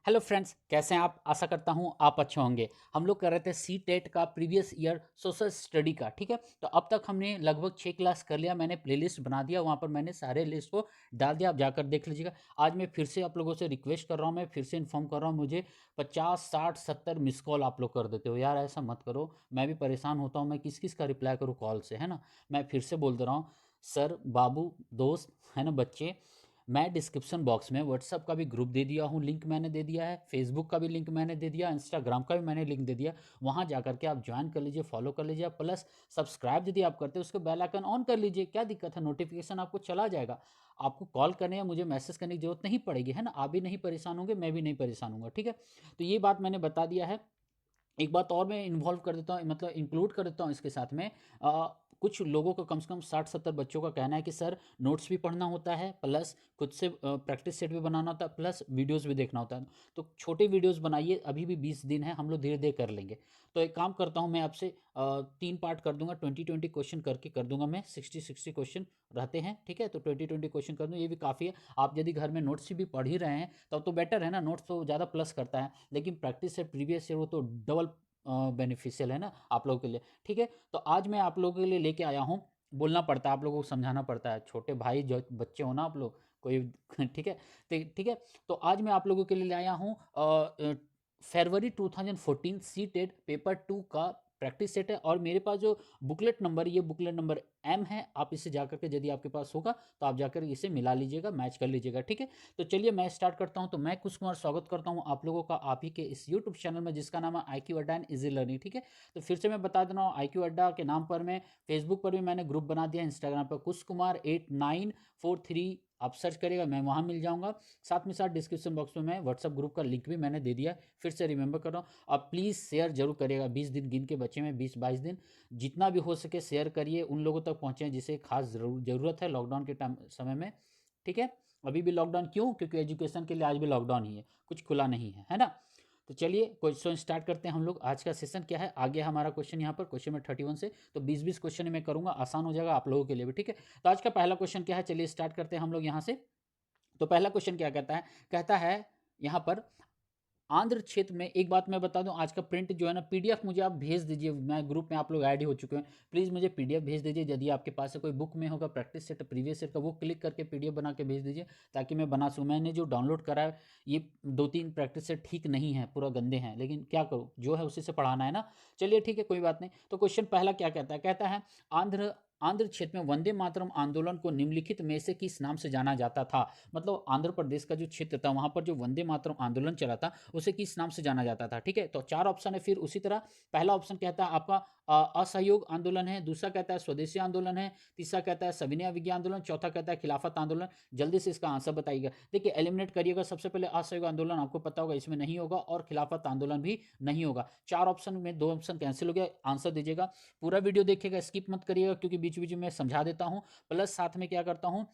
Hello friends, कैसे हैं आप? आशा करता हूँ आप अच्छे होंगे। हम लोग कर रहे थे सी टेट का प्रीवियस ईयर सोशल स्टडी का, ठीक है? तो अब तक हमने लगभग 6 क्लास कर लिया। मैंने प्लेलिस्ट बना दिया, वहाँ पर मैंने सारे लिस्ट को डाल दिया, आप जाकर देख लीजिएगा। आज मैं फिर से आप लोगों से रिक्वेस्ट कर रहा हूँ, मैं फिर से इन्फॉर्म कर रहा हूँ, मुझे 50, 60, 70 मिस कॉल आप लोग कर देते हो। यार ऐसा मत करो, मैं भी परेशान होता हूँ, मैं किस-किस का रिप्लाई करूँ कॉल से, है ना? मैं फिर से बोल दे रहा हूँ, सर, बाबू, दोस्त, है ना, बच्चे, मैं डिस्क्रिप्शन बॉक्स में व्हाट्सअप का भी ग्रुप दे दिया हूँ, लिंक मैंने दे दिया है, फेसबुक का भी लिंक मैंने दे दिया, इंस्टाग्राम का भी मैंने लिंक दे दिया। वहाँ जा कर के आप ज्वाइन कर लीजिए, फॉलो कर लीजिए, प्लस सब्सक्राइब यदि आप करते हो उसको बेल आइकन ऑन कर लीजिए। क्या दिक्कत है, नोटिफिकेशन आपको चला जाएगा। आपको कॉल करने या मुझे मैसेज करने की जरूरत नहीं पड़ेगी, है ना? आप भी नहीं परेशान होंगे, मैं भी नहीं परेशान हूँ, ठीक है? तो ये बात मैंने बता दिया है। एक बात और मैं इन्वॉल्व कर देता हूँ, मतलब इंक्लूड कर देता हूँ इसके साथ में। कुछ लोगों का, कम से कम 60-70 बच्चों का कहना है कि सर, नोट्स भी पढ़ना होता है, प्लस खुद से प्रैक्टिस सेट भी बनाना होता है, प्लस वीडियोस भी देखना होता है। तो छोटे वीडियोस बनाइए, अभी भी 20 दिन है, हम लोग धीरे धीरे कर लेंगे। तो एक काम करता हूँ, मैं आपसे 3 पार्ट कर दूंगा, 20-20 क्वेश्चन करके कर दूंगा मैं। 60-60 क्वेश्चन रहते हैं, ठीक है? तो 20-20 क्वेश्चन कर दूँ, ये भी काफ़ी है। आप यदि घर में नोट्स भी पढ़ ही रहे हैं तब तो बेटर है ना, नोट्स तो ज़्यादा प्लस करता है, लेकिन प्रैक्टिस से प्रीवियस ईयर वो तो डबल बेनिफिशियल है ना आप लोगों के लिए, ठीक है? तो आज मैं आप लोगों के लिए लेके आया हूँ, बोलना पड़ता है, आप लोगों को समझाना पड़ता है, छोटे भाई जो बच्चे हो ना आप लोग, कोई ठीक है? ठीक है? तो आज मैं आप लोगों के लिए ले आया हूँ फरवरी 2014 सी टेट पेपर 2 का प्रैक्टिस सेट है, और मेरे पास जो बुकलेट नंबर, ये बुकलेट नंबर एम है। आप इसे जाकर के, यदि आपके पास होगा तो आप जाकर इसे मिला लीजिएगा, मैच कर लीजिएगा, ठीक है? तो चलिए मैं स्टार्ट करता हूं। तो मैं कुश कुमार स्वागत करता हूं आप लोगों का आप ही के इस यूट्यूब चैनल में, जिसका नाम है IQ अड्डा एंड इजी लर्निंग, ठीक है? तो फिर से मैं बता दे रहा हूँ, IQ अड्डा के नाम पर मैं फेसबुक पर भी मैंने ग्रुप बना दिया, इंस्टाग्राम पर कुश कुमार 8943 आप सर्च करेगा, मैं वहाँ मिल जाऊंगा। साथ में साथ डिस्क्रिप्शन बॉक्स में मैं व्हाट्सअप ग्रुप का लिंक भी मैंने दे दिया है। फिर से रिमेंबर कर रहा हूँ, आप प्लीज़ शेयर जरूर करिएगा। 20 दिन गिन के बचे में, 20-22 दिन, जितना भी हो सके शेयर करिए, उन लोगों तक पहुँचे जिसे खास ज़रूरत है लॉकडाउन के टाइम समय में, ठीक है? अभी भी लॉकडाउन क्यों? क्योंकि एजुकेशन के लिए आज भी लॉकडाउन ही है, कुछ खुला नहीं है, है ना? तो चलिए क्वेश्चन स्टार्ट करते हैं हम लोग। आज का सेशन क्या है, आगे हमारा क्वेश्चन यहाँ पर क्वेश्चन में 31 से, तो 20-20 क्वेश्चन मैं करूँगा, आसान हो जाएगा आप लोगों के लिए भी, ठीक है? तो आज का पहला क्वेश्चन क्या है, चलिए स्टार्ट करते हैं हम लोग यहाँ से। तो पहला क्वेश्चन क्या कहता है? कहता है यहाँ पर, आंध्र क्षेत्र में, एक बात मैं बता दूं, आज का प्रिंट जो है ना, पीडीएफ मुझे आप भेज दीजिए। मैं ग्रुप में, आप लोग ऐड ही हो चुके हैं, प्लीज़ मुझे पीडीएफ भेज दीजिए। यदि आपके पास है, कोई बुक में होगा प्रैक्टिस सेट प्रीवियस सेट का, वो क्लिक करके पीडीएफ बना के भेज दीजिए, ताकि मैं बना सकूँ। मैंने जो डाउनलोड करा है, ये 2-3 प्रैक्टिस सेट ठीक नहीं है, पूरा गंदे हैं, लेकिन क्या करूँ, जो है उसी से पढ़ाना है ना। चलिए ठीक है, कोई बात नहीं। तो क्वेश्चन पहला क्या कहता है? कहता है, आंध्र आंध्र क्षेत्र में वंदे मातरम आंदोलन को निम्नलिखित में से किस नाम से जाना जाता था? मतलब आंध्र प्रदेश का जो क्षेत्र था, वहां पर जो वंदे मातरम आंदोलन चला था, उसे किस नाम से जाना जाता था, ठीक है? तो 4 ऑप्शन है फिर उसी तरह। पहला ऑप्शन कहता है आपका असहयोग आंदोलन है, दूसरा कहता है स्वदेशी आंदोलन है, तीसरा कहता है सविनय अवज्ञा आंदोलन, चौथा कहता है खिलाफत आंदोलन। जल्दी से इसका आंसर बताइएगा। देखिए, एलिमिनेट करिएगा। सबसे पहले असहयोग आंदोलन आपको पता होगा, इसमें नहीं होगा, और खिलाफत आंदोलन भी नहीं होगा। 4 ऑप्शन में 2 ऑप्शन कैंसिल हो गया। आंसर दीजिएगा। पूरा वीडियो देखिएगा, स्किप मत करिएगा, क्योंकि बीच बीच में समझा देता हूँ, प्लस साथ में क्या करता हूँ,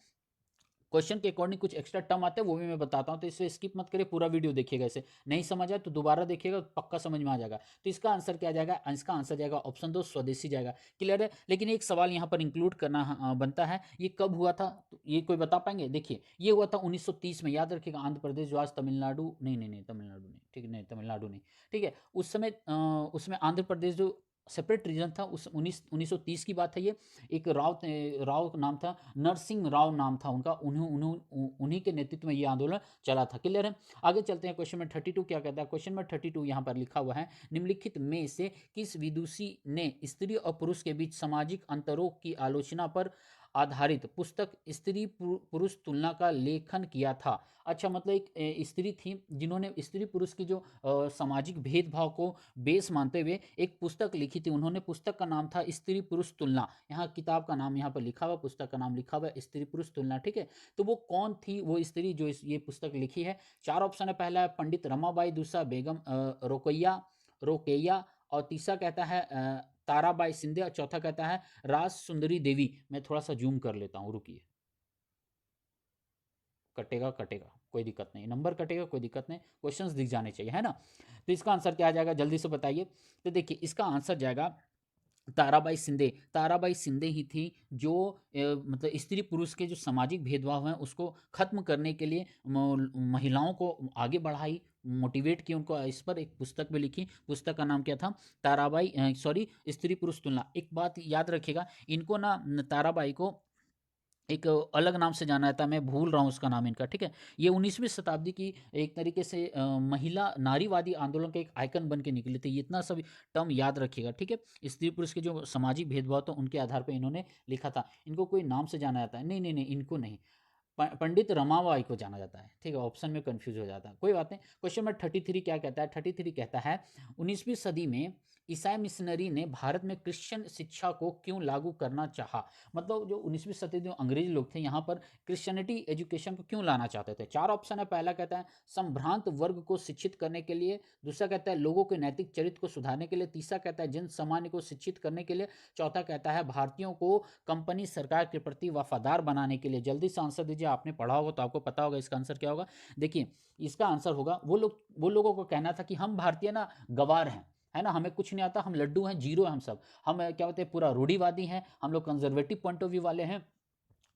क्वेश्चन के अकॉर्डिंग कुछ एक्स्ट्रा टर्म आते हैं, वो भी मैं बताता हूँ। तो इसलिए स्किप मत करिए, पूरा वीडियो देखिएगा। इसे नहीं समझ आए तो दोबारा देखिएगा, पक्का समझ में आ जाएगा। तो इसका आंसर क्या जाएगा? इसका आंसर जाएगा ऑप्शन 2, स्वदेशी जाएगा। क्लियर है? लेकिन एक सवाल यहाँ पर इंक्लूड करना बनता है, ये कब हुआ था? तो ये कोई बता पाएंगे? देखिए, ये हुआ था 1930 में, याद रखिएगा। आंध्र प्रदेश जो आज तमिलनाडु, नहीं नहीं नहीं, तमिलनाडु नहीं, ठीक है, नहीं तमिलनाडु नहीं, ठीक है। उस समय उसमें आंध्र प्रदेश जो सेपरेट रीजन था, उस 1930 की बात है ये। एक राव नाम था, नरसिंह राव नाम था उनका, उन्हीं के नेतृत्व में ये आंदोलन चला था। क्लियर है? आगे चलते हैं। क्वेश्चन में 32 क्या कहता है? क्वेश्चन में 32 यहाँ पर लिखा हुआ है, निम्नलिखित में से किस विदुषी ने स्त्री और पुरुष के बीच सामाजिक अंतरों की आलोचना पर आधारित पुस्तक स्त्री पुरुष तुलना का लेखन किया था? अच्छा, मतलब एक स्त्री थी, जिन्होंने स्त्री पुरुष की जो सामाजिक भेदभाव को बेस मानते हुए एक पुस्तक लिखी थी उन्होंने। पुस्तक का नाम था स्त्री पुरुष तुलना। यहाँ किताब का नाम यहाँ पर लिखा हुआ, पुस्तक का नाम लिखा हुआ है स्त्री पुरुष तुलना, ठीक है? तो वो कौन थी वो स्त्री जो ये पुस्तक लिखी है? 4 ऑप्शन है। पहला है पंडित रमाबाई, दूसरा बेगम रोकैया रोकेया, और तीसरा कहता है ताराबाई सिंधे, और चौथा कहता है राज सुंदरी देवी। मैं थोड़ा सा जूम कर लेता हूँ, रुकिए। कटेगा कटेगा, कोई दिक्कत नहीं, नंबर कटेगा, कोई दिक्कत नहीं, क्वेश्चंस दिख जाने चाहिए, है ना? तो इसका आंसर क्या आ जाएगा, जल्दी से बताइए। तो देखिए, इसका आंसर जाएगा ताराबाई सिंधे। ताराबाई सिंधे ही थी जो मतलब स्त्री पुरुष के जो सामाजिक भेदभाव हैं उसको खत्म करने के लिए महिलाओं को आगे बढ़ाई, मोटिवेट किया उनको इस पर, एक पुस्तक भी लिखी, पुस्तक का नाम क्या था, ताराबाई सॉरी स्त्री पुरुष तुलना। एक बात याद रखिएगा, इनको ना ताराबाई को एक अलग नाम से जाना जाता है, मैं भूल रहा हूँ उसका नाम इनका, ठीक है। ये 19वीं शताब्दी की एक तरीके से महिला नारीवादी आंदोलन के एक आइकन बन के निकले थे। ये इतना सब टर्म याद रखिएगा, ठीक है। स्त्री पुरुष के जो सामाजिक भेदभाव था उनके आधार पर इन्होंने लिखा था। इनको कोई नाम से जाना जाता है, नहीं नहीं नहीं, इनको नहीं, पंडित रमाबाई को जाना जाता है, ठीक है। ऑप्शन में कंफ्यूज हो जाता है, कोई बात नहीं। क्वेश्चन नंबर 33 क्या कहता है, 33 कहता है 19वीं सदी में ईसाई मिशनरी ने भारत में क्रिश्चियन शिक्षा को क्यों लागू करना चाहा। मतलब जो 19वीं सदी में अंग्रेजी लोग थे यहाँ पर क्रिश्चियनिटी एजुकेशन को क्यों लाना चाहते थे। चार ऑप्शन है, पहला कहता है संभ्रांत वर्ग को शिक्षित करने के लिए, दूसरा कहता है लोगों के नैतिक चरित्र को सुधारने के लिए, तीसरा कहता है जन सामान्य को शिक्षित करने के लिए, चौथा कहता है भारतीयों को कंपनी सरकार के प्रति वफादार बनाने के लिए। जल्दी से आंसर दीजिए, आपने पढ़ा होगा तो आपको पता होगा इसका आंसर क्या होगा। देखिए इसका आंसर होगा, वो लोगों को कहना था कि हम भारतीय ना गवार हैं, है ना, हमें कुछ नहीं आता, हम लड्डू हैं, जीरो हैं, हम सब, हम क्या बोलते हैं पूरा रूढ़िवादी हैं, हम लोग कंजर्वेटिव पॉइंट ऑफ व्यू वाले हैं।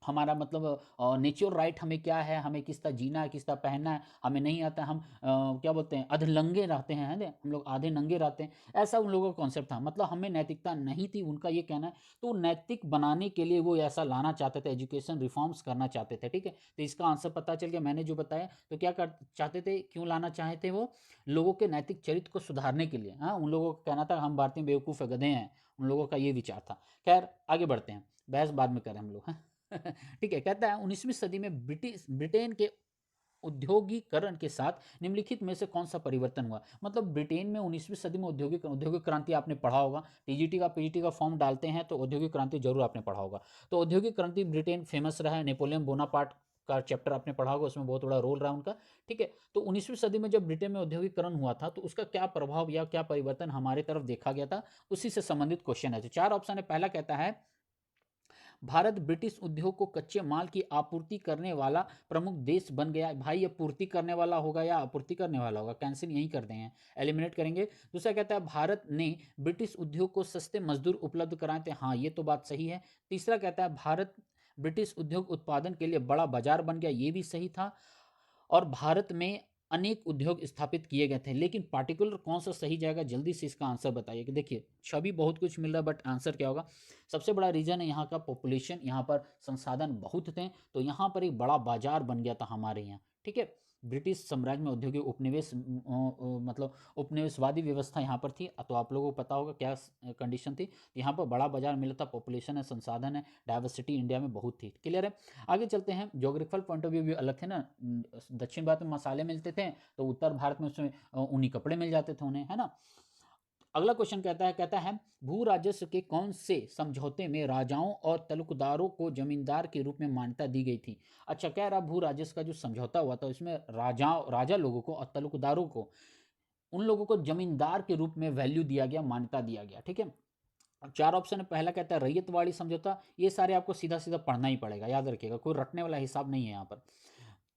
हमारा मतलब नेचुरल राइट हमें क्या है, हमें किस तरह जीना है, किस तरह पहनना है, हमें नहीं आता। हम क्या बोलते हैं अधलंगे रहते हैं, है ना, हम लोग आधे नंगे रहते हैं, ऐसा उन लोगों का कॉन्सेप्ट था। मतलब हमें नैतिकता नहीं थी, उनका ये कहना है। तो नैतिक बनाने के लिए वो ऐसा लाना चाहते थे, एजुकेशन रिफॉर्म्स करना चाहते थे, ठीक है। तो इसका आंसर पता चल गया, मैंने जो बताया। तो क्या कर चाहते थे, क्यों लाना चाहे थे वो, लोगों के नैतिक चरित्र को सुधारने के लिए। हाँ, उन लोगों का कहना था हम भारतीय बेवकूफ़ गधे हैं, उन लोगों का ये विचार था। खैर आगे बढ़ते हैं, बहस बाद में करें हम लोग, हैं। ठीक है, कहता है 19वीं सदी में ब्रिटेन के औद्योगिकरण के साथ निम्नलिखित में से कौन सा परिवर्तन हुआ। मतलब ब्रिटेन में 19वीं सदी में औद्योगिक क्रांति आपने पढ़ा होगा, टीजीटी का पीजीटी का फॉर्म डालते हैं तो औद्योगिक क्रांति जरूर आपने पढ़ा होगा। तो औद्योगिक क्रांति ब्रिटेन फेमस रहा है, नेपोलियन बोनापार्ट का चैप्टर आपने पढ़ा होगा, उसमें बहुत बड़ा रोल रहा उनका, ठीक है। तो 19वीं सदी में जब ब्रिटेन में औद्योगिकरण हुआ था तो उसका क्या प्रभाव या क्या परिवर्तन हमारे तरफ देखा गया था, उसी से संबंधित क्वेश्चन है। तो चार ऑप्शन है, पहला कहता है भारत ब्रिटिश उद्योग को कच्चे माल की आपूर्ति करने वाला प्रमुख देश बन गया। भाई ये पूर्ति करने वाला होगा या आपूर्ति करने वाला होगा, कैंसिल यही करते हैं, एलिमिनेट करेंगे। दूसरा कहता है भारत ने ब्रिटिश उद्योग को सस्ते मजदूर उपलब्ध कराए थे, हाँ ये तो बात सही है। तीसरा कहता है भारत ब्रिटिश उद्योग उत्पादन के लिए बड़ा बाजार बन गया, ये भी सही था। और भारत में अनेक उद्योग स्थापित किए गए थे। लेकिन पार्टिकुलर कौन सा सही जाएगा, जल्दी से इसका आंसर बताइए। कि देखिए छवि बहुत कुछ मिल रहा है बट आंसर क्या होगा। सबसे बड़ा रीजन है यहाँ का पॉपुलेशन, यहाँ पर संसाधन बहुत थे, तो यहाँ पर एक बड़ा बाजार बन गया था हमारे यहाँ, ठीक है। ब्रिटिश साम्राज्य में औद्योगिक उपनिवेश मतलब उपनिवेशवादी व्यवस्था यहाँ पर थी। तो आप लोगों को पता होगा क्या कंडीशन थी। यहाँ पर बड़ा बाजार मिला था, पॉपुलेशन है, संसाधन है, डाइवर्सिटी इंडिया में बहुत थी। क्लियर है। आगे चलते हैं, जोग्राफिकल पॉइंट ऑफ व्यू भी अलग थे ना। दक्षिण भारत में मसाले मिलते थे तो उत्तर भारत में उसमें ऊनी कपड़े मिल जाते थे उन्हें, है ना। अगला क्वेश्चन कहता है भू राजस्व के कौन से समझौते में राजाओं और तलुकदारों को जमींदार के रूप में मान्यता दी गई थी। अच्छा, कह रहा भू राजस्व का जो समझौता हुआ था उसमें राजा लोगों को और तलुकदारों को, उन लोगों को जमींदार के रूप में वैल्यू दिया गया, मान्यता दिया गया, ठीक है। चार ऑप्शन है, पहला कहता है रैयतवाड़ी समझौता, ये सारे आपको सीधा सीधा पढ़ना ही पड़ेगा, याद रखिएगा, कोई रटने वाला हिसाब नहीं है यहाँ पर।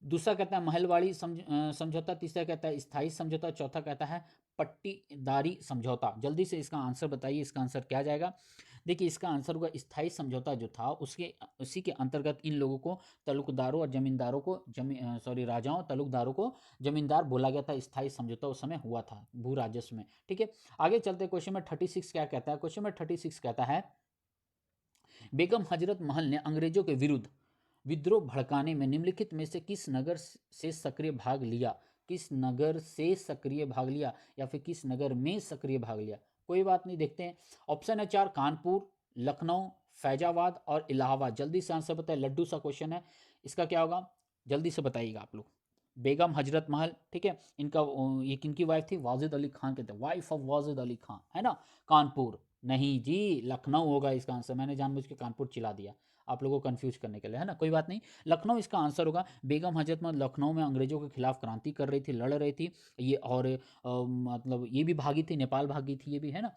दूसरा कहता है महलवाड़ी समझौता, तीसरा कहता है स्थायी समझौता, चौथा कहता है पट्टीदारी समझौता। जल्दी से इसका आंसर बताइए, इसका आंसर क्या जाएगा। देखिए इसका आंसर होगा स्थायी समझौता जो था उसके उसी के अंतर्गत इन लोगों को, तलुकदारों और जमींदारों को राजाओं तलुकदारों को जमींदार बोला गया था। स्थायी समझौता उस समय हुआ था भू राजस्व में, ठीक है। आगे चलते क्वेश्चन में 36 क्या कहता है। क्वेश्चन में 36 कहता है बेगम हजरत महल ने अंग्रेजों के विरुद्ध विद्रोह भड़काने में निम्नलिखित में से किस नगर से सक्रिय भाग लिया। किस नगर से सक्रिय भाग लिया या फिर किस नगर में सक्रिय भाग लिया, कोई बात नहीं, देखते हैं। ऑप्शन है 4, कानपुर, लखनऊ, फैजाबाद और इलाहाबाद। जल्दी से आंसर बताए, लड्डू सा क्वेश्चन है, इसका क्या होगा जल्दी से बताइएगा आप लोग। बेगम हजरत महल, ठीक है, इनका ये किनकी वाइफ थी, वाजिद अली खान कहते हैं, वाइफ ऑफ वाजिद अली खान, है ना। कानपुर नहीं जी, लखनऊ होगा इसका आंसर, मैंने जानबूझ के कानपुर चिल्ला दिया आप लोगों को कंफ्यूज करने के लिए, है ना, कोई बात नहीं, लखनऊ इसका आंसर होगा। बेगम हजरत महल लखनऊ में अंग्रेजों के खिलाफ क्रांति कर रही थी, लड़ रही थी ये, और मतलब ये भी भागी थी, नेपाल भागी थी ये भी, है ना।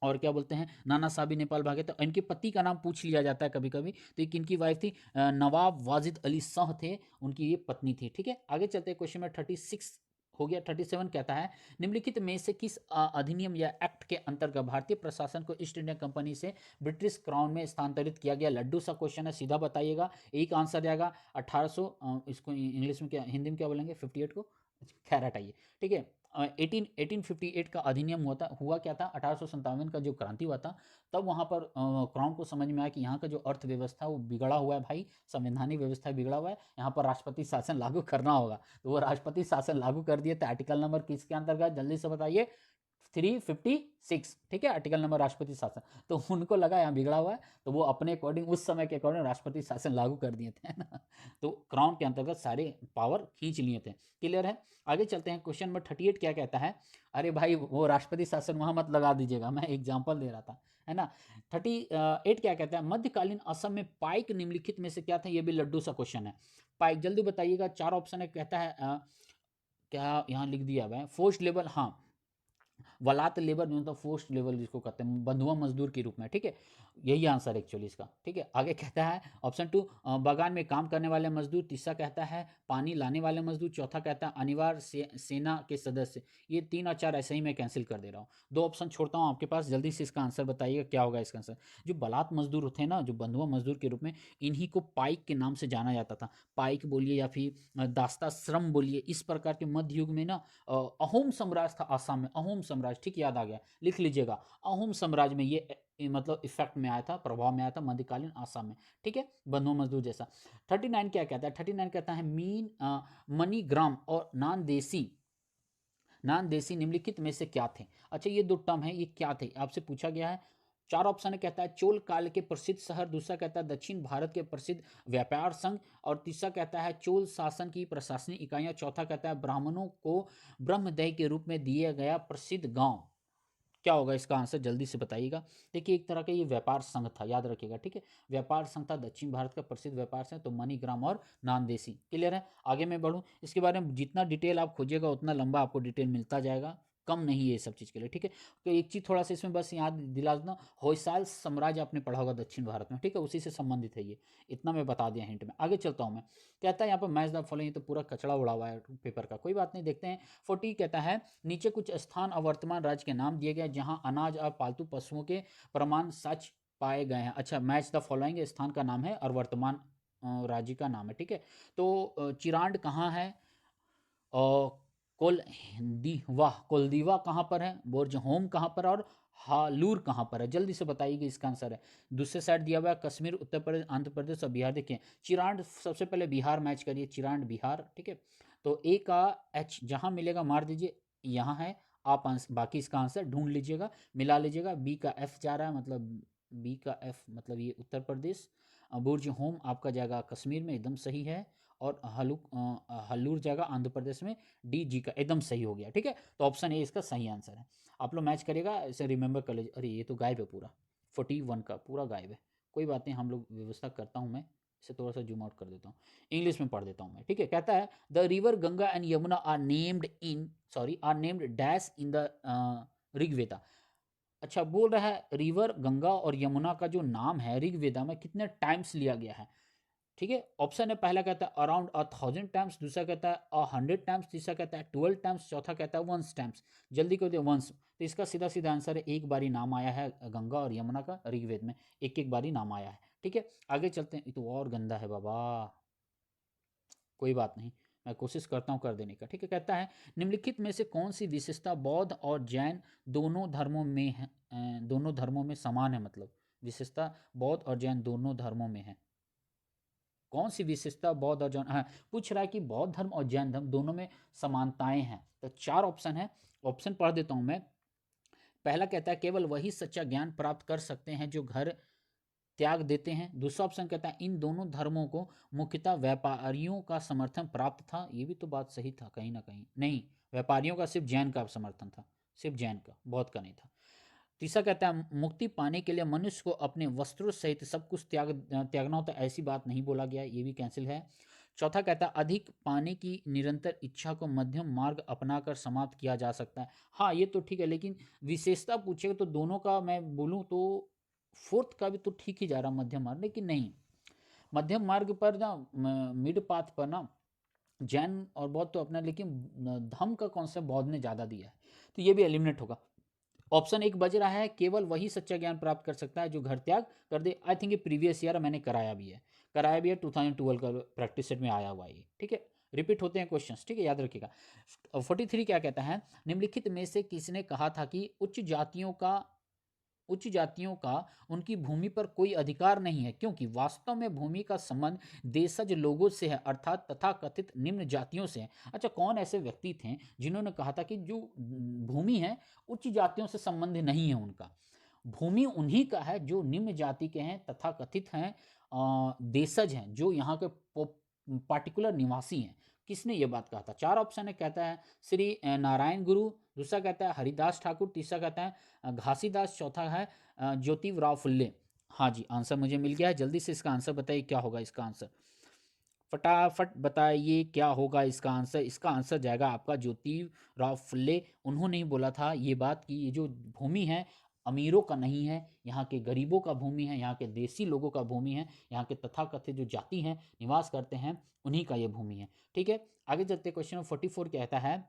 और क्या बोलते हैं, नाना साहब भी नेपाल भागे, तो इनके पति का नाम पूछ लिया जाता है कभी कभी। तो एक इनकी वाइफ थी नवाब वाजिद अली शाह थे, उनकी ये पत्नी थी, ठीक है। आगे चलते हैं, क्वेश्चन में 36 हो गया। 37 कहता है निम्नलिखित में से किस अधिनियम या एक्ट के अंतर्गत भारतीय प्रशासन को ईस्ट इंडिया कंपनी से ब्रिटिश क्राउन में स्थानांतरित किया गया। लड्डू सा क्वेश्चन है, सीधा बताइएगा, एक आंसर जाएगा 1800, इसको इंग्लिश में क्या, हिंदी में क्या बोलेंगे, 58 को खैर हटाइए, ठीक है। 1858 का अधिनियम हुआ क्या था, 1857 का जो क्रांति हुआ था, तब वहाँ पर क्राउन को समझ में आया कि यहाँ का जो अर्थव्यवस्था वो बिगड़ा हुआ है भाई, संवैधानिक व्यवस्था बिगड़ा हुआ है, यहाँ पर राष्ट्रपति शासन लागू करना होगा। तो वो राष्ट्रपति शासन लागू कर दिए। तो आर्टिकल नंबर किसके अंतर्गत, जल्दी से बताइए, 356, ठीक है, आर्टिकल नंबर राष्ट्रपति शासन। तो उनको लगा यहाँ बिगड़ा हुआ है, तो वो अपने अकॉर्डिंग, उस समय के अकॉर्डिंग राष्ट्रपति शासन लागू कर दिए थे, है ना। तो क्राउन के अंतर्गत सारे पावर खींच लिए थे। क्लियर है। आगे चलते हैं, क्वेश्चन नंबर 38 क्या कहता है। अरे भाई वो राष्ट्रपति शासन वहां मत लगा दीजिएगा, मैं एग्जाम्पल दे रहा था, है ना। 38 क्या कहता है, मध्यकालीन असम में पाइक निम्नलिखित में से क्या था। ये भी लड्डू सा क्वेश्चन है। पाइक, जल्दी बताइएगा, 4 ऑप्शन है। कहता है क्या यहाँ लिख दिया है, फोर्स्ड लेबर, हाँ, वलात लेबर न्यूनतम फोर्स्ड लेबर जिसको कहते हैं, बंधुआ मजदूर के रूप में, ठीक है। यही आंसर एक्चुअली इसका, ठीक है। आगे कहता है ऑप्शन 2 बागान में काम करने वाले मजदूर, तीसरा कहता है पानी लाने वाले मजदूर, चौथा कहता है अनिवार्य सेना के सदस्य। ये 3 और 4 ऐसे ही मैं कैंसिल कर दे रहा हूँ, 2 ऑप्शन छोड़ता हूँ आपके पास, जल्दी से इसका आंसर बताइएगा क्या होगा इसका आंसर। जो बलात् मजदूर होते हैं ना, जो बंधुआ मजदूर के रूप में, इन्हीं को पाइक के नाम से जाना जाता था। पाइक बोलिए या फिर दास्ता श्रम बोलिए, इस प्रकार के मध्य युग में ना अहोम साम्राज्य था आसाम में, अहोम साम्राज्य, ठीक, याद आ गया, लिख लीजिएगा। अहोम साम्राज्य में ये मतलब इफेक्ट में आया था, प्रभाव में आया था मध्यकालीन आसाम में, ठीक है, बंधुआ मजदूर जैसा। 39 क्या कहता है, 39 कहता है मीन मनीग्राम और नान देसी निम्नलिखित में से क्या थे। अच्छा, ये 2 टर्म है, ये क्या थे आपसे पूछा गया है। 4 ऑप्शन है, कहता है चोल काल के प्रसिद्ध शहर, दूसरा कहता है दक्षिण भारत के प्रसिद्ध व्यापार संघ, और तीसरा कहता है चोल शासन की प्रशासनिक इकाइयां, चौथा कहता है ब्राह्मणों को ब्रह्मदय के रूप में दिया गया प्रसिद्ध गांव। क्या होगा इसका आंसर, जल्दी से बताइएगा। देखिए एक तरह का ये व्यापार संघ था, याद रखिएगा, ठीक है, व्यापार संघ था, दक्षिण भारत का प्रसिद्ध व्यापार संघ, तो मनीग्राम और नानदेसी। क्लियर है। आगे मैं बढ़ूँ, इसके बारे में जितना डिटेल आप खोजिएगा उतना लंबा आपको डिटेल मिलता जाएगा, कम नहीं है ये सब चीज़ के लिए, ठीक है। तो एक चीज़ थोड़ा सा इसमें बस याद दिला देना, होयसाल साम्राज्य आपने पढ़ा होगा दक्षिण भारत में, ठीक है, उसी से संबंधित है ये, इतना मैं बता दिया हिंट में। आगे चलता हूँ मैं, कहता है यहाँ पर मैच द फॉलोइंग, तो पूरा कचड़ा उड़ा हुआ है पेपर का, कोई बात नहीं, देखते हैं। 40 कहता है नीचे कुछ स्थान और वर्तमान राज्य के नाम दिए गए जहां अनाज और पालतू पशुओं के प्रमाण सच पाए गए हैं। अच्छा, मैच द फॉलोइंग स्थान का नाम है और वर्तमान राज्य का नाम है, ठीक है। तो चिरांड कहाँ है, और कोलदीवा कहाँ पर है, बोर्जहोम कहाँ पर, और हालूर कहाँ पर है, जल्दी से बताइए इसका आंसर है। दूसरे साइड दिया हुआ है कश्मीर, उत्तर प्रदेश, आंध्र प्रदेश और बिहार। देखिए चिरांड सबसे पहले बिहार मैच करिए, चिरांड बिहार, ठीक है। तो ए का एच जहाँ मिलेगा मार दीजिए, यहाँ है, आप बाकी इसका आंसर ढूंढ लीजिएगा, मिला लीजिएगा। बी का एफ जा रहा है, मतलब बी का एफ मतलब ये उत्तर प्रदेश, बुर्ज होम आपका जाएगा कश्मीर में, एकदम सही है। और हल्लूर जाएगा आंध्र प्रदेश में, डी जी का एकदम सही हो गया, ठीक है। तो ऑप्शन ए इसका सही आंसर है। आप लोग मैच करेगा, इसे रिमेंबर कर लीजिए। अरे ये तो गायब है पूरा, 41 का पूरा गायब है, कोई बात नहीं, हम लोग व्यवस्था करता हूँ मैं, इसे थोड़ा सा जूम आउट कर देता हूँ, इंग्लिश में पढ़ देता हूँ मैं, ठीक है। कहता है the river Ganga and Yamuna are named dash in the Rigveda. अच्छा, बोल रहा है रिवर गंगा और यमुना का जो नाम है ऋग्वेदा में कितने टाइम्स लिया गया है, ठीक है। ऑप्शन है, पहला कहता है अराउंड 1000 टाइम्स, दूसरा कहता है 100 टाइम्स, तीसरा कहता है 12 टाइम्स, चौथा कहता है वंस टाइम्स। जल्दी कर दिया, वंस। तो इसका सीधा सीधा आंसर है, एक बारी नाम आया है गंगा और यमुना का ऋग्वेद में, एक एक बारी नाम आया है, ठीक है। आगे चलते हैं, ये तो और गंदा है बाबा, कोई बात नहीं, मैं कोशिश करता हूँ कर देने का, ठीक है। कहता है निम्नलिखित में से कौन सी विशेषता बौद्ध और जैन दोनों धर्मों में है, दोनों धर्मों में समान है, मतलब विशेषता बौद्ध और जैन दोनों धर्मों में है, कौन सी विशेषता बौद्ध और जैन, हाँ पूछ रहा है कि बौद्ध धर्म और जैन धर्म दोनों में समानताएं हैं। तो 4 ऑप्शन है, ऑप्शन पढ़ देता हूं मैं। पहला कहता है केवल वही सच्चा ज्ञान प्राप्त कर सकते हैं जो घर त्याग देते हैं। दूसरा ऑप्शन कहता है इन दोनों धर्मों को मुख्यतः व्यापारियों का समर्थन प्राप्त था। ये भी तो बात सही था कहीं ना कहीं, नहीं, व्यापारियों का सिर्फ जैन का समर्थन था, सिर्फ जैन का, बौद्ध का नहीं था। तीसरा कहता है मुक्ति पाने के लिए मनुष्य को अपने वस्त्रों सहित सब कुछ त्यागना होता है, ऐसी बात नहीं बोला गया, ये भी कैंसिल है। चौथा कहता है अधिक पाने की निरंतर इच्छा को मध्यम मार्ग अपनाकर समाप्त किया जा सकता है। हाँ ये तो ठीक है, लेकिन विशेषता पूछेगा तो दोनों का मैं बोलूँ तो फोर्थ का भी तो ठीक ही जा रहा मध्यम मार्ग, लेकिन नहीं, मध्यम मार्ग पर ना, मिड पाथ पर ना जैन और बौद्ध तो अपना, लेकिन धम्म का कॉन्सेप्ट बौद्ध ने ज़्यादा दिया है, तो ये भी एलिमिनेट होगा। ऑप्शन एक बज रहा है केवल वही सच्चा ज्ञान प्राप्त कर सकता है जो घर त्याग कर दे। आई थिंक ये प्रीवियस ईयर मैंने कराया भी है 2012 का प्रैक्टिस सेट में आया हुआ है, ठीक है। रिपीट होते हैं क्वेश्चंस, ठीक है, याद रखिएगा। 43 क्या कहता है, निम्नलिखित में से किसने कहा था कि उच्च जातियों का उनकी भूमि पर कोई अधिकार नहीं है, क्योंकि वास्तव में भूमि का संबंध देशज लोगों से है, अर्थात तथाकथित निम्न जातियों से है। अच्छा, कौन ऐसे व्यक्ति थे जिन्होंने कहा था कि जो भूमि है उच्च जातियों से संबंध नहीं है उनका? भूमि उन्हीं का है जो निम्न जाति के हैं, तथाकथित हैं, देशज हैं, जो यहाँ के पार्टिकुलर निवासी हैं। किसने ये बात कहा था? चार ऑप्शन है, कहता है श्री नारायण गुरु, दूसरा कहता है हरिदास ठाकुर, तीसरा कहता है घासीदास, चौथा है ज्योतिराव फुल्ले। हाँ जी, आंसर मुझे मिल गया है। जल्दी से इसका आंसर बताइए, क्या होगा इसका आंसर? फटाफट बताइए क्या होगा इसका आंसर। इसका आंसर जाएगा आपका ज्योतिराव फुल्ले। उन्होंने ही बोला था ये बात कि ये जो भूमि है अमीरों का नहीं है, यहाँ के गरीबों का भूमि है, यहाँ के देसी लोगों का भूमि है, यहाँ के तथाकथित जो जाति हैं निवास करते हैं उन्हीं का ये भूमि है। ठीक है, आगे चलते क्वेश्चन नंबर 44 कहता है,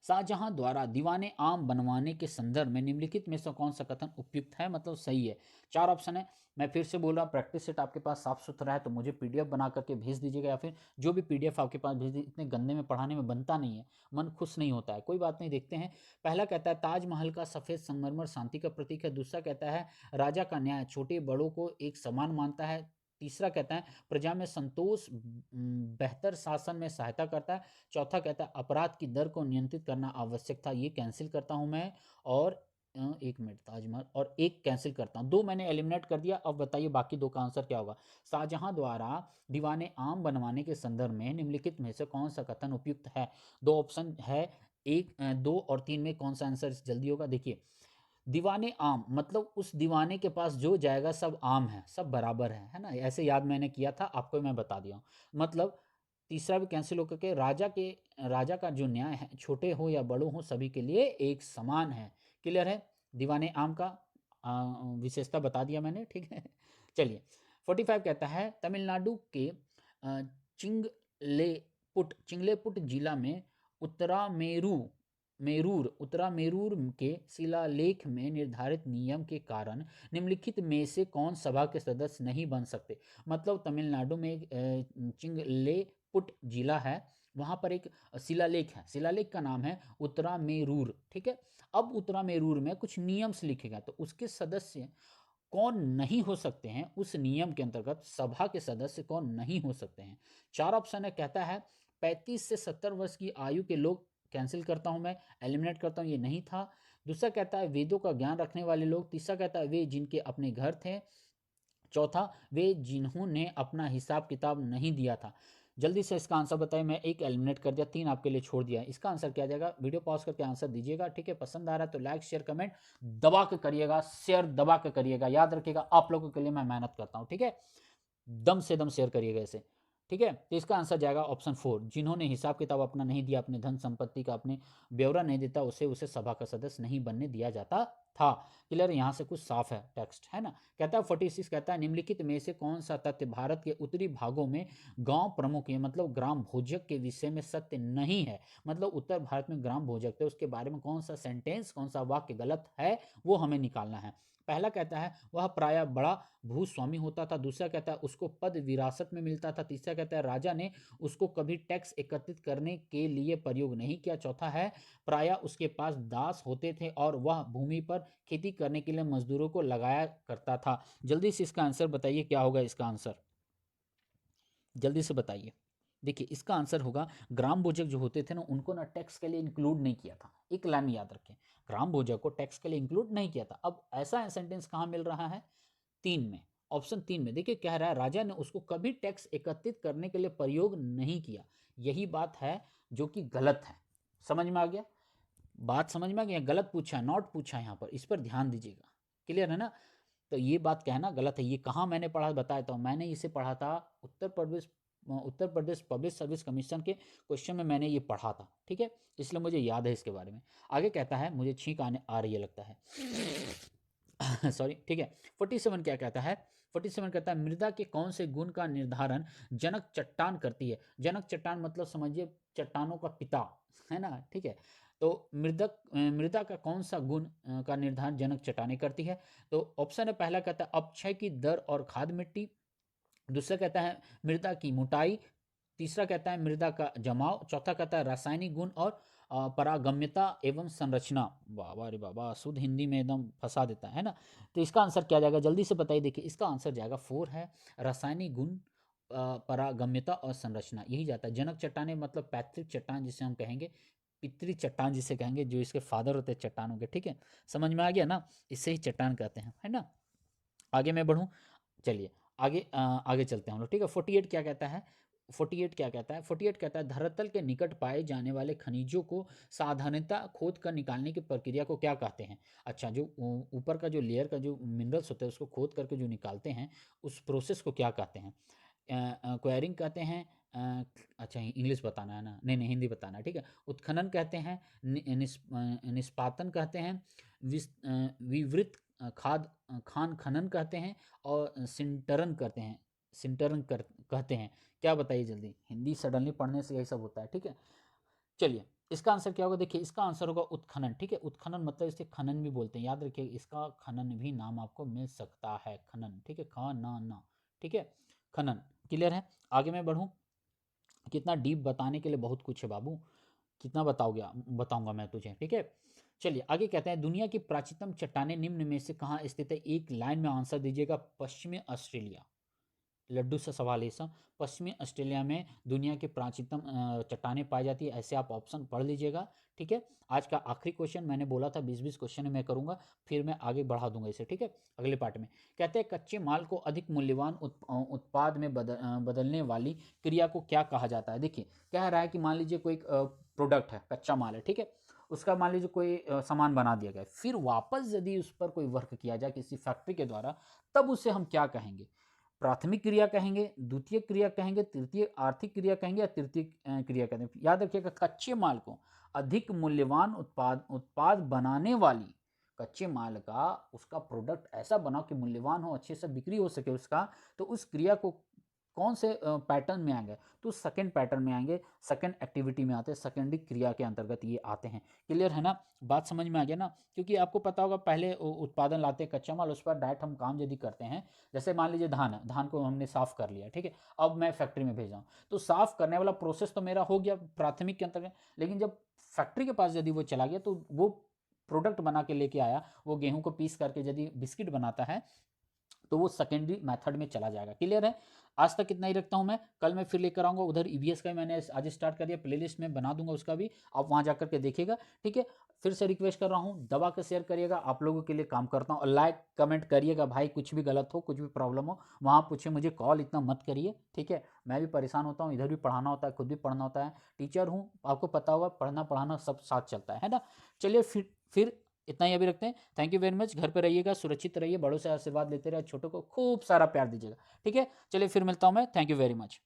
शाहजहां द्वारा दीवाने आम बनवाने के संदर्भ में निम्नलिखित में से कौन सा कथन उपयुक्त है, मतलब सही है? चार ऑप्शन है, मैं फिर से बोल रहा हूँ, प्रैक्टिस सेट आपके पास साफ सुथरा है तो मुझे पीडीएफ बना करके भेज दीजिएगा, या फिर जो भी पीडीएफ आपके पास भेज दीजिए। इतने गंदे में पढ़ाने में बनता नहीं है, मन खुश नहीं होता है, कोई बात नहीं, देखते हैं। पहला कहता है ताजमहल का सफ़ेद संगमरमर शांति का प्रतीक है। दूसरा कहता है राजा का न्याय छोटे बड़ों को एक समान मानता है। तीसरा कहता है प्रजा में संतोष बेहतर शासन में सहायता करता है। चौथा कहता है अपराध की दर को नियंत्रित करना आवश्यक था। ये कैंसिल करता हूं मैं, और एक मिनट, ताजमहल और एक कैंसिल करता हूं, दो मैंने एलिमिनेट कर दिया। अब बताइए बाकी दो का आंसर क्या होगा। शाहजहां द्वारा दीवाने आम बनवाने के संदर्भ में निम्नलिखित में से कौन सा कथन उपयुक्त है? दो ऑप्शन है, एक, दो और तीन में कौन सा आंसर जल्दी होगा? देखिए, दीवाने आम मतलब उस दीवाने के पास जो जाएगा सब आम है, सब बराबर है ना? ऐसे याद मैंने किया था, आपको मैं बता दिया हूँ। मतलब तीसरा भी कैंसिल होकर के राजा का जो न्याय है छोटे हो या बड़ो हो सभी के लिए एक समान है। क्लियर है? दीवाने आम का विशेषता बता दिया मैंने, ठीक है। चलिए, 45 कहता है तमिलनाडु के चिंगलेपुट जिला में उत्तरामेरूर के शिलालेख में निर्धारित नियम के कारण निम्नलिखित में से कौन सभा के सदस्य नहीं बन सकते? मतलब तमिलनाडु में एक चिंगलेपुट जिला है, वहाँ पर एक शिलालेख है, शिलालेख का नाम है उत्तरामेरूर, ठीक है। अब उत्तरामेरूर में कुछ नियम्स लिखे गए, तो उसके सदस्य कौन नहीं हो सकते हैं, उस नियम के अंतर्गत सभा के सदस्य कौन नहीं हो सकते हैं? चार ऑप्शन है, कहता है 35 से 70 वर्ष की आयु के लोग, कैंसिल करता हूं मैं, एलिमिनेट करता हूं, ये नहीं था। दूसरा कहता है वेदों का ज्ञान रखने वाले लोग। तीसरा कहता है वे जिनके अपने घर थे। चौथा, वे जिन्होंने अपना हिसाब किताब नहीं दिया था। जल्दी से इसका आंसर बताइए, मैं एक एलिमिनेट कर दिया, तीन आपके लिए छोड़ दिया। इसका आंसर क्या जाएगा? वीडियो पॉज करके आंसर दीजिएगा, ठीक है। पसंद आ रहा है तो लाइक शेयर कमेंट दबा के करिएगा, शेयर दबा के करिएगा, याद रखिएगा आप लोगों के लिए मैं मेहनत करता हूँ, ठीक है। दम से दम शेयर करिएगा इसे, ठीक है। तो इसका आंसर जाएगा ऑप्शन 4, जिन्होंने हिसाब किताब अपना नहीं दिया, अपने धन संपत्ति का अपने ब्यौरा नहीं देता, उसे सभा का सदस्य नहीं बनने दिया जाता था। क्लियर? यहाँ से कुछ साफ है टेक्स्ट, है ना। कहता है 46 कहता है निम्नलिखित में से कौन सा तथ्य भारत के उत्तरी भागों में गांव प्रमुख है, मतलब ग्राम भोजक के विषय में सत्य नहीं है? मतलब उत्तर भारत में ग्राम भोजक थे, उसके बारे में कौन सा सेंटेंस, कौन सा वाक्य गलत है, वो हमें निकालना है। पहला कहता है वह प्राय बड़ा भूस्वामी होता था। दूसरा कहता है उसको पद विरासत में मिलता था। तीसरा कहता है राजा ने उसको कभी टैक्स एकत्रित करने के लिए प्रयोग नहीं किया। चौथा है प्राय उसके पास दास होते थे और वह भूमि पर खेती करने के लिए मजदूरों को लगाया करता था। जल्दी से इसका आंसर बताइए, क्या होगा इसका आंसर? जल्दी से बताइए। देखिए, इसका आंसर होगा ग्राम भोजक जो होते थे ना, उनको ना टैक्स के लिए इंक्लूड नहीं किया था। एक लाइन में याद रखें, ग्राम भोजक को टैक्स के लिए इंक्लूड नहीं किया था। अब ऐसा सेंटेंस कहाँ मिल रहा है? तीन में, ऑप्शन तीन में। देखिए, कह रहा है राजा ने उसको कभी टैक्स एकत्रित करने के लिए प्रयोग नहीं किया। यही बात है जो कि गलत है। समझ में आ गया? बात समझ में आ गया? गलत पूछा, नॉट पूछा यहाँ पर, इस पर ध्यान दीजिएगा। क्लियर है ना? तो ये बात कहना गलत है। ये कहाँ मैंने पढ़ा बताया था, मैंने इसे पढ़ा था Uttar Pradesh public service commission के क्वेश्चन में मैंने ये पढ़ा था, ठीक है। इसलिए मुझे याद है इसके बारे में। आगे कहता है, मुझे छींक आने आ रही है लगता है सॉरी, ठीक है। 47 क्या कहता है? 47 कहता है मृदा के कौन से गुण का निर्धारण जनक चट्टान करती है? जनक चट्टान मतलब समझिए चट्टानों का पिता, है ना, ठीक है। तो मृदा का कौन सा गुण का निर्धारण जनक चट्टानें करती है? तो ऑप्शन है, पहला कहता है अपक्षय की दर और खाद मिट्टी। दूसरा कहता है मृदा की मोटाई। तीसरा कहता है मृदा का जमाव, चौथा कहता है रासायनिक गुण और परागम्यता एवं संरचना। वाह रे बाबा, शुद्ध हिंदी में एकदम फंसा देता है ना। तो इसका आंसर क्या जाएगा, जल्दी से बताइए। देखिए इसका आंसर जाएगा 4 है, रासायनिक गुण, परागम्यता और संरचना, यही जाता है। जनक चट्टाने मतलब पैतृक चट्टान जिसे हम कहेंगे, पितृ चट्टान जिसे कहेंगे, जो इसके फादर होते हैं चट्टानों के, ठीक है, समझ में आ गया ना, इससे ही चट्टान कहते हैं, है ना। आगे मैं बढ़ूँ, चलिए आगे आगे चलते हैं हम लोग, ठीक है। 48 क्या कहता है, 48 क्या कहता है, 48 कहता है धरातल के निकट पाए जाने वाले खनिजों को साधारणतः खोद कर निकालने की प्रक्रिया को क्या कहते हैं। अच्छा, जो ऊपर का जो लेयर का जो मिनरल्स होता है उसको खोद करके जो निकालते हैं उस प्रोसेस को क्या कहते हैं। क्वेरिंग कहते हैं, अच्छा इंग्लिश बताना है ना, नहीं नहीं हिंदी बताना है, ठीक है। उत्खनन कहते हैं, निष्पातन कहते हैं, विवृत खाद खान खनन कहते हैं, और सिंटरन कहते हैं, कहते हैं। क्या बताइए जल्दी, हिंदी सडनली पढ़ने से यही सब होता है, ठीक है। चलिए इसका आंसर क्या होगा, देखिए इसका आंसर होगा उत्खनन, ठीक है। उत्खनन मतलब इसे खनन भी बोलते हैं, याद रखिए इसका खनन भी नाम आपको मिल सकता है, खनन, ठीक है, ख ना ना, ठीक है, खनन। क्लियर है। आगे मैं बढ़ूँ, कितना डीप बताने के लिए बहुत कुछ है बाबू, कितना बताओगे, बताऊंगा मैं तुझे, ठीक है। चलिए आगे कहते हैं दुनिया की प्राचीनतम चट्टानें निम्न में से कहाँ स्थित है, एक लाइन में आंसर दीजिएगा। पश्चिमी ऑस्ट्रेलिया, लड्डू सा सवाल है सब। पश्चिमी ऑस्ट्रेलिया में दुनिया की प्राचीनतम चट्टानें पाई जाती है, ऐसे आप ऑप्शन पढ़ लीजिएगा, ठीक है। आज का आखिरी क्वेश्चन, मैंने बोला था 20-20 क्वेश्चन मैं करूंगा, फिर मैं आगे बढ़ा दूंगा इसे, ठीक है, अगले पार्ट में। कहते हैं कच्चे माल को अधिक मूल्यवान उत्पाद में बदलने वाली क्रिया को क्या कहा जाता है। देखिए कह रहा है कि मान लीजिए कोई प्रोडक्ट है, कच्चा माल है, ठीक है, उसका मान लीजिए कोई सामान बना दिया गया, फिर वापस यदि उस पर कोई वर्क किया जाए किसी फैक्ट्री के द्वारा, तब उसे हम क्या कहेंगे, प्राथमिक क्रिया कहेंगे, द्वितीय क्रिया कहेंगे, तृतीय आर्थिक क्रिया कहेंगे, या तृतीय क्रिया कहेंगे। याद रखिएगा कच्चे माल को अधिक मूल्यवान उत्पाद बनाने वाली, कच्चे माल का उसका प्रोडक्ट ऐसा बनाओ कि मूल्यवान हो, अच्छे से बिक्री हो सके उसका, तो उस क्रिया को कौन से पैटर्न में आएंगे, तो सेकंड पैटर्न में आएंगे, सेकंड एक्टिविटी में आते हैं, सेकेंडरी क्रिया के अंतर्गत ये आते हैं। क्लियर है ना, बात समझ में आ गया ना। क्योंकि आपको पता होगा पहले उत्पादन लाते हैं कच्चा माल, उस पर डायरेक्ट हम काम यदि करते हैं, जैसे मान लीजिए धान है, धान को हमने साफ कर लिया, ठीक है, अब मैं फैक्ट्री में भेजा हूँ, तो साफ करने वाला प्रोसेस तो मेरा हो गया प्राथमिक के अंतर्गत, लेकिन जब फैक्ट्री के पास यदि वो चला गया तो वो प्रोडक्ट बना के लेके आया, वो गेहूं को पीस करके यदि बिस्किट बनाता है, तो वो सेकेंडरी मेथड में चला जाएगा। क्लियर है। आज तक इतना ही रखता हूं मैं, कल मैं फिर लेकर आऊंगा। उधर ईवीएस का मैंने आज स्टार्ट कर दिया, प्लेलिस्ट में बना दूंगा उसका भी, आप वहां जाकर के देखिएगा, ठीक है। फिर से रिक्वेस्ट कर रहा हूं, दबा के शेयर करिएगा, आप लोगों के लिए काम करता हूं, और लाइक कमेंट करिएगा भाई, कुछ भी गलत हो, कुछ भी प्रॉब्लम हो वहां पूछे, मुझे कॉल इतना मत करिए, ठीक है। मैं भी परेशान होता हूँ, इधर भी पढ़ाना होता है, खुद भी पढ़ना होता है, टीचर हूँ, आपको पता होगा, पढ़ना पढ़ाना सब साथ चलता है ना। चलिए फिर इतना ही अभी रखते हैं। Thank you very much. घर पे रहिएगा, सुरक्षित रहिए, बड़ों से आशीर्वाद लेते रहिए, छोटों को खूब सारा प्यार दीजिएगा, ठीक है। चलिए फिर मिलता हूं मैं, थैंक यू वेरी मच।